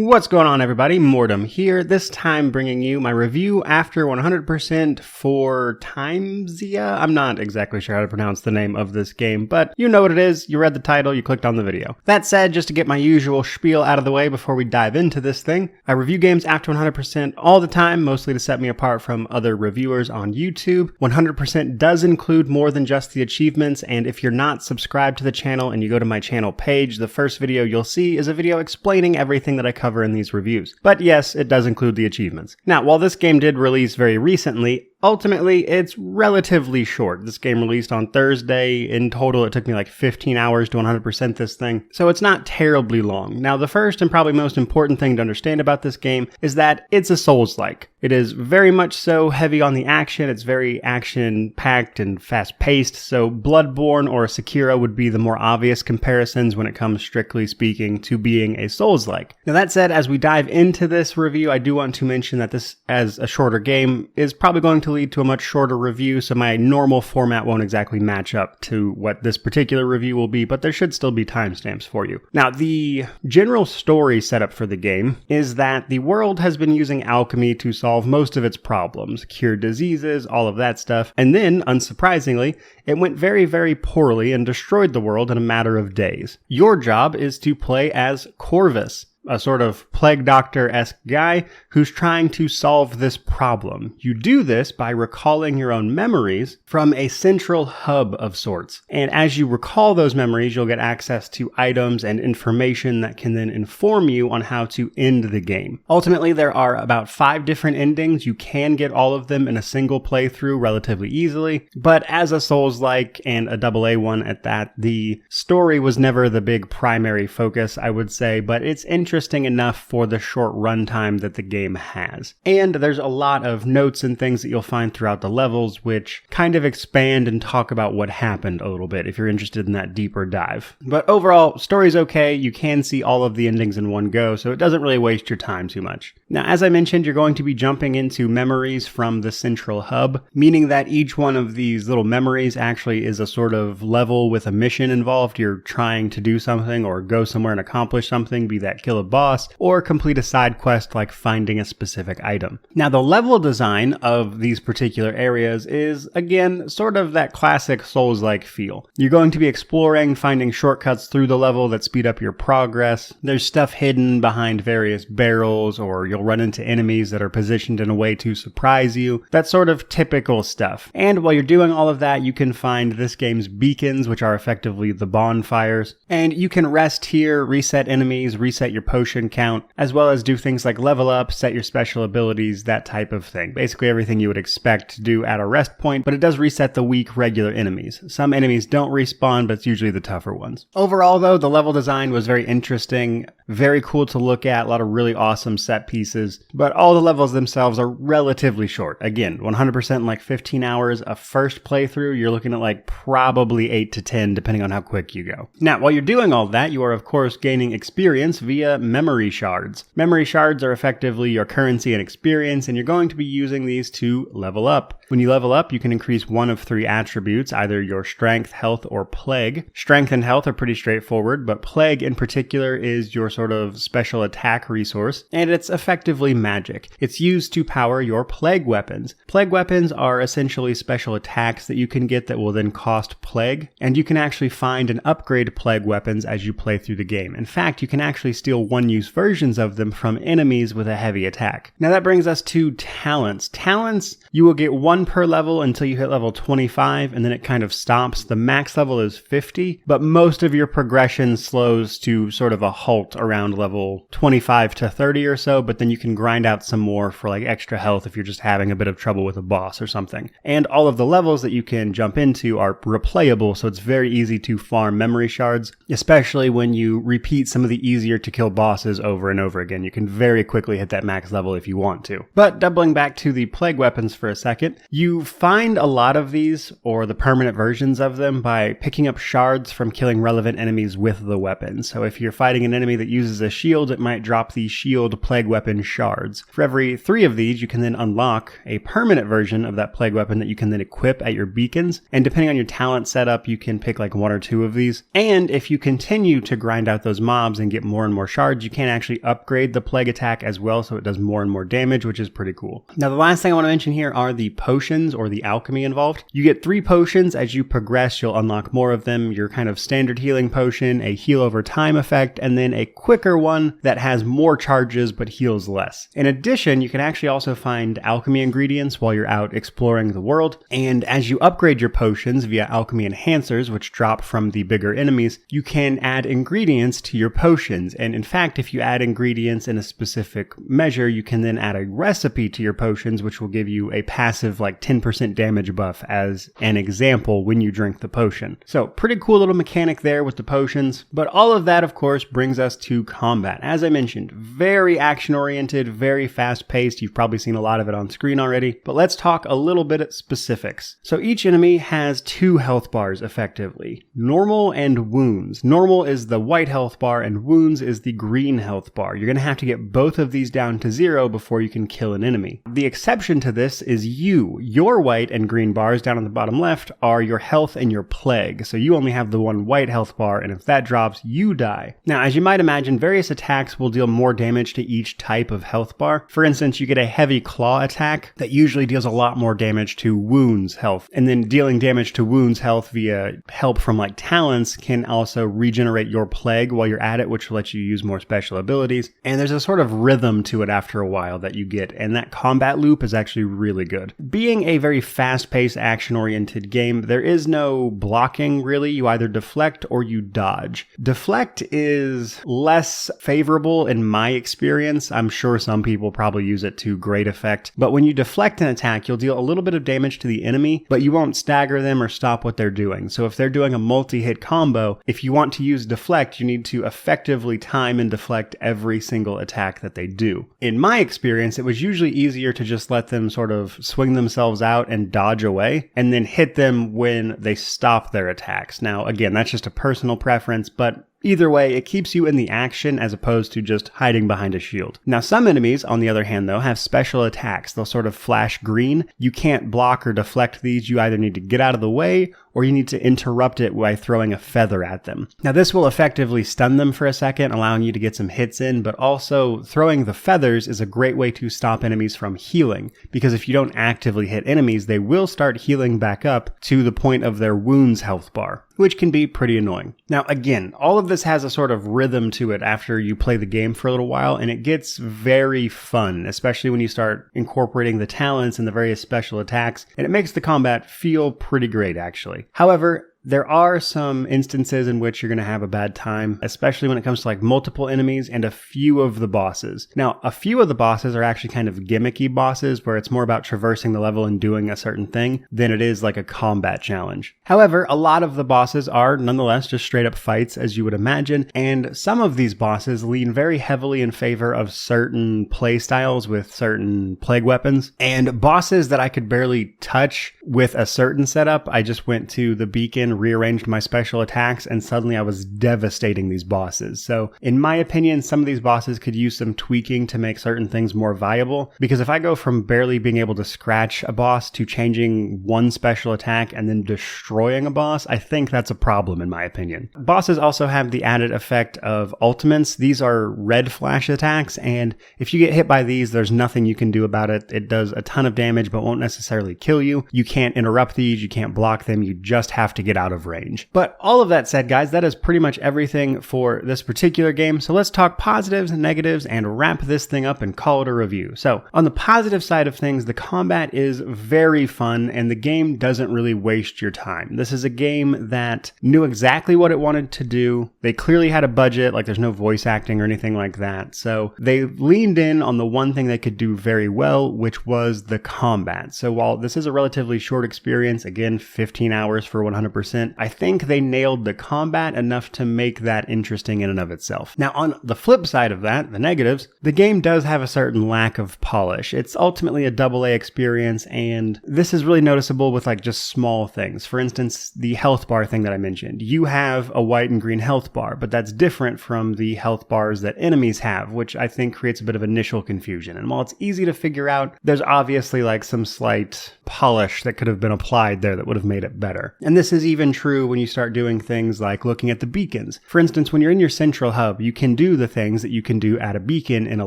What's going on, everybody? Mortem here, this time bringing you my review after 100% for Thymesia. I'm not exactly sure how to pronounce the name of this game, but you know what it is. You read the title, you clicked on the video. That said, just to get my usual spiel out of the way before we dive into this thing, I review games after 100% all the time, mostly to set me apart from other reviewers on YouTube. 100% does include more than just the achievements, and if you're not subscribed to the channel and you go to my channel page, the first video you'll see is a video explaining everything that I cover in these reviews. But yes, it does include the achievements. Now, while this game did release very recently, ultimately, it's relatively short. This game released on Thursday. In total, it took me like 15 hours to 100% this thing, so it's not terribly long. Now, the first and probably most important thing to understand about this game is that it's a Souls-like. It is very much so heavy on the action. It's very action-packed and fast-paced, so Bloodborne or Sekiro would be the more obvious comparisons when it comes, strictly speaking, to being a Souls-like. Now, that said, as we dive into this review, I do want to mention that this, as a shorter game, is probably going to lead to a much shorter review, so my normal format won't exactly match up to what this particular review will be, but there should still be timestamps for you. Now, the general story setup for the game is that the world has been using alchemy to solve most of its problems, cure diseases, all of that stuff, and then, unsurprisingly, it went very, very poorly and destroyed the world in a matter of days. Your job is to play as Corvus, a sort of plague doctor-esque guy who's trying to solve this problem. You do this by recalling your own memories from a central hub of sorts. And as you recall those memories, you'll get access to items and information that can then inform you on how to end the game. Ultimately, there are about 5 different endings. You can get all of them in a single playthrough relatively easily, but as a Souls-like and a AA one at that, the story was never the big primary focus, I would say, but it's interesting enough for the short runtime that the game has. And there's a lot of notes and things that you'll find throughout the levels which kind of expand and talk about what happened a little bit if you're interested in that deeper dive. But overall, story's okay. You can see all of the endings in one go, so it doesn't really waste your time too much. Now, as I mentioned, you're going to be jumping into memories from the central hub, meaning that each one of these little memories actually is a sort of level with a mission involved. You're trying to do something or go somewhere and accomplish something, be that kill a boss, or complete a side quest like finding a specific item. Now, the level design of these particular areas is, again, sort of that classic Souls-like feel. You're going to be exploring, finding shortcuts through the level that speed up your progress. There's stuff hidden behind various barrels, or you'll run into enemies that are positioned in a way to surprise you. That sort of typical stuff. And while you're doing all of that, you can find this game's beacons, which are effectively the bonfires. And you can rest here, reset enemies, reset your potion count, as well as do things like level up, set your special abilities, that type of thing. Basically everything you would expect to do at a rest point, but it does reset the weak regular enemies. Some enemies don't respawn, but it's usually the tougher ones. Overall though, the level design was very interesting, very cool to look at, a lot of really awesome set pieces, but all the levels themselves are relatively short. Again, 100% in like 15 hours. A first playthrough, you're looking at like probably 8 to 10, depending on how quick you go. Now, while you're doing all that, you are of course gaining experience via memory shards. Memory shards are effectively your currency and experience, and you're going to be using these to level up. When you level up, you can increase one of 3 attributes, either your strength, health, or plague. Strength and health are pretty straightforward, but plague in particular is your sort of special attack resource, and it's effectively magic. It's used to power your plague weapons. Plague weapons are essentially special attacks that you can get that will then cost plague, and you can actually find and upgrade plague weapons as you play through the game. In fact, you can actually steal one-use versions of them from enemies with a heavy attack. Now that brings us to talents. Talents, you will get 1 per level until you hit level 25, and then it kind of stops. The max level is 50, but most of your progression slows to sort of a halt around level 25 to 30 or so, but then you can grind out some more for like extra health if you're just having a bit of trouble with a boss or something. And all of the levels that you can jump into are replayable, so it's very easy to farm memory shards, especially when you repeat some of the easier to kill bosses over and over again. You can very quickly hit that max level if you want to. But doubling back to the plague weapons for a second, you find a lot of these, or the permanent versions of them, by picking up shards from killing relevant enemies with the weapon. So if you're fighting an enemy that uses a shield, it might drop the shield plague weapon shards. For every 3 of these, you can then unlock a permanent version of that plague weapon that you can then equip at your beacons. And depending on your talent setup, you can pick like 1 or 2 of these. And if you continue to grind out those mobs and get more and more shards shards, you can actually upgrade the plague attack as well, so it does more and more damage, which is pretty cool. Now, the last thing I want to mention here are the potions or the alchemy involved. You get 3 potions. As you progress, you'll unlock more of them. Your kind of standard healing potion, a heal over time effect, and then a quicker one that has more charges but heals less. In addition, you can actually also find alchemy ingredients while you're out exploring the world, and as you upgrade your potions via alchemy enhancers, which drop from the bigger enemies, you can add ingredients to your potions. And in fact, if you add ingredients in a specific measure, you can then add a recipe to your potions, which will give you a passive like 10% damage buff as an example when you drink the potion. So pretty cool little mechanic there with the potions. But all of that, of course, brings us to combat. As I mentioned, very action-oriented, very fast-paced. You've probably seen a lot of it on screen already, but let's talk a little bit at specifics. So each enemy has 2 health bars effectively, normal and wounds. Normal is the white health bar and wounds is the green health bar. You're going to have to get both of these down to 0 before you can kill an enemy. The exception to this is you. Your white and green bars down on the bottom left are your health and your plague. So you only have the 1 white health bar, and if that drops, you die. Now, as you might imagine, various attacks will deal more damage to each type of health bar. For instance, you get a heavy claw attack that usually deals a lot more damage to wounds health, and then dealing damage to wounds health via help from like talents can also regenerate your plague while you're at it, which will let you use more special abilities. And there's a sort of rhythm to it after a while that you get, and that combat loop is actually really good. Being a very fast-paced, action-oriented game, there is no blocking really. You either deflect or you dodge. Deflect is less favorable in my experience. I'm sure some people probably use it to great effect, but when you deflect an attack, you'll deal a little bit of damage to the enemy, but you won't stagger them or stop what they're doing. So if they're doing a multi-hit combo, if you want to use deflect, you need to effectively time and deflect every single attack that they do. In my experience, it was usually easier to just let them sort of swing themselves out and dodge away, and then hit them when they stop their attacks. Now, again, that's just a personal preference, but either way, it keeps you in the action as opposed to just hiding behind a shield. Now, some enemies, on the other hand, though, have special attacks. They'll sort of flash green. You can't block or deflect these. You either need to get out of the way or you need to interrupt it by throwing a feather at them. Now, this will effectively stun them for a second, allowing you to get some hits in, but also throwing the feathers is a great way to stop enemies from healing, because if you don't actively hit enemies, they will start healing back up to the point of their wounds health bar, which can be pretty annoying. Now, again, all of this has a sort of rhythm to it after you play the game for a little while, and it gets very fun, especially when you start incorporating the talents and the various special attacks, and it makes the combat feel pretty great, actually. However, there are some instances in which you're going to have a bad time, especially when it comes to like multiple enemies and a few of the bosses. Now, a few of the bosses are actually kind of gimmicky bosses where it's more about traversing the level and doing a certain thing than it is like a combat challenge. However, a lot of the bosses are nonetheless just straight up fights, as you would imagine, and some of these bosses lean very heavily in favor of certain play styles with certain plague weapons, and bosses that I could barely touch with a certain setup, I just went to the beacon, rearranged my special attacks, and suddenly I was devastating these bosses. So in my opinion, some of these bosses could use some tweaking to make certain things more viable, because if I go from barely being able to scratch a boss to changing one special attack and then destroying a boss, I think that's a problem in my opinion. Bosses also have the added effect of ultimates. These are red flash attacks, and if you get hit by these, there's nothing you can do about it. It does a ton of damage but won't necessarily kill you. You can't interrupt these, you can't block them, you just have to get out of range. But all of that said, guys, that is pretty much everything for this particular game. So let's talk positives and negatives and wrap this thing up and call it a review. So on the positive side of things, the combat is very fun and the game doesn't really waste your time. This is a game that knew exactly what it wanted to do. They clearly had a budget, like there's no voice acting or anything like that. So they leaned in on the one thing they could do very well, which was the combat. So while this is a relatively short experience, again, 15 hours for 100%, I think they nailed the combat enough to make that interesting in and of itself. Now, on the flip side of that, the negatives, the game does have a certain lack of polish. It's ultimately a AA experience, and this is really noticeable with like just small things. For instance, the health bar thing that I mentioned. You have a white and green health bar, but that's different from the health bars that enemies have, which I think creates a bit of initial confusion. And while it's easy to figure out, there's obviously like some slight polish that could have been applied there that would have made it better. And this is even even true when you start doing things like looking at the beacons. For instance, when you're in your central hub, you can do the things that you can do at a beacon in a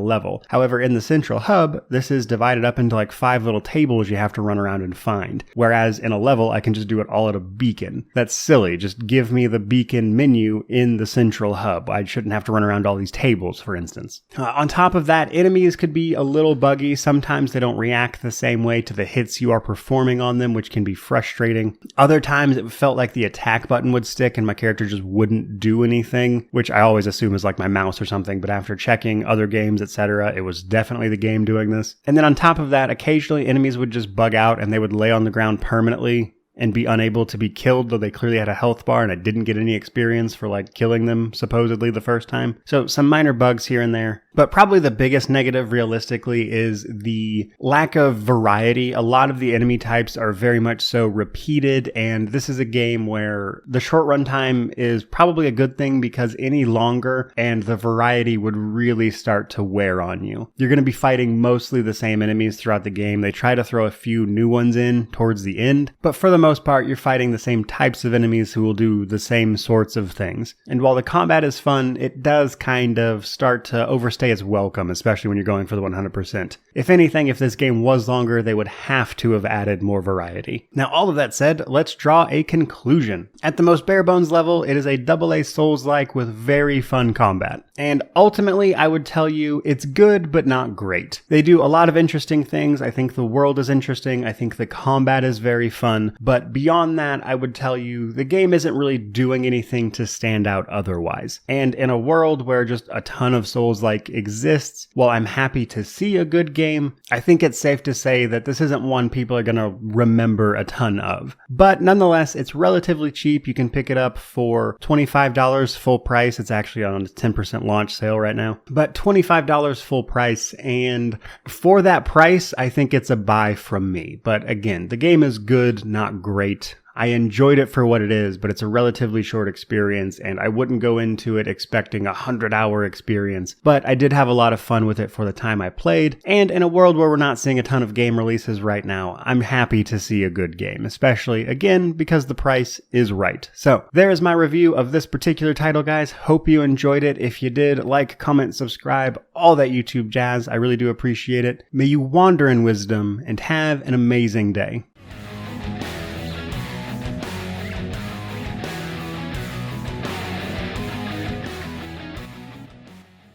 level. However, in the central hub, this is divided up into like 5 little tables you have to run around and find. Whereas in a level, I can just do it all at a beacon. That's silly. Just give me the beacon menu in the central hub. I shouldn't have to run around all these tables, for instance. On top of that, enemies could be a little buggy. Sometimes they don't react the same way to the hits you are performing on them, which can be frustrating. Other times it felt like the attack button would stick and my character just wouldn't do anything, which I always assume is like my mouse or something, but after checking other games, etc., it was definitely the game doing this. And then on top of that, occasionally enemies would just bug out and they would lay on the ground permanently and be unable to be killed, though they clearly had a health bar and I didn't get any experience for like killing them supposedly the first time. So some minor bugs here and there. But probably the biggest negative realistically is the lack of variety. A lot of the enemy types are very much so repeated, and this is a game where the short runtime is probably a good thing because any longer and the variety would really start to wear on you. You're going to be fighting mostly the same enemies throughout the game. They try to throw a few new ones in towards the end, but for the most part, you're fighting the same types of enemies who will do the same sorts of things. And while the combat is fun, it does kind of start to overstay its welcome, especially when you're going for the 100%. If anything, if this game was longer, they would have to have added more variety. Now, all of that said, let's draw a conclusion. At the most bare bones level, it is a AA Souls-like with very fun combat. And ultimately, I would tell you it's good, but not great. They do a lot of interesting things. I think the world is interesting. I think the combat is very fun. But beyond that, I would tell you the game isn't really doing anything to stand out otherwise. And in a world where just a ton of Souls-like exists, while I'm happy to see a good game, I think it's safe to say that this isn't one people are going to remember a ton of. But nonetheless, it's relatively cheap. You can pick it up for $25 full price. It's actually on a 10% launch sale right now. But $25 full price, and for that price, I think it's a buy from me. But again, the game is good, not great. I enjoyed it for what it is, but it's a relatively short experience, and I wouldn't go into it expecting a 100-hour experience. But I did have a lot of fun with it for the time I played, and in a world where we're not seeing a ton of game releases right now, I'm happy to see a good game, especially, again, because the price is right. So, there is my review of this particular title, guys. Hope you enjoyed it. If you did, like, comment, subscribe, all that YouTube jazz. I really do appreciate it. May you wander in wisdom and have an amazing day.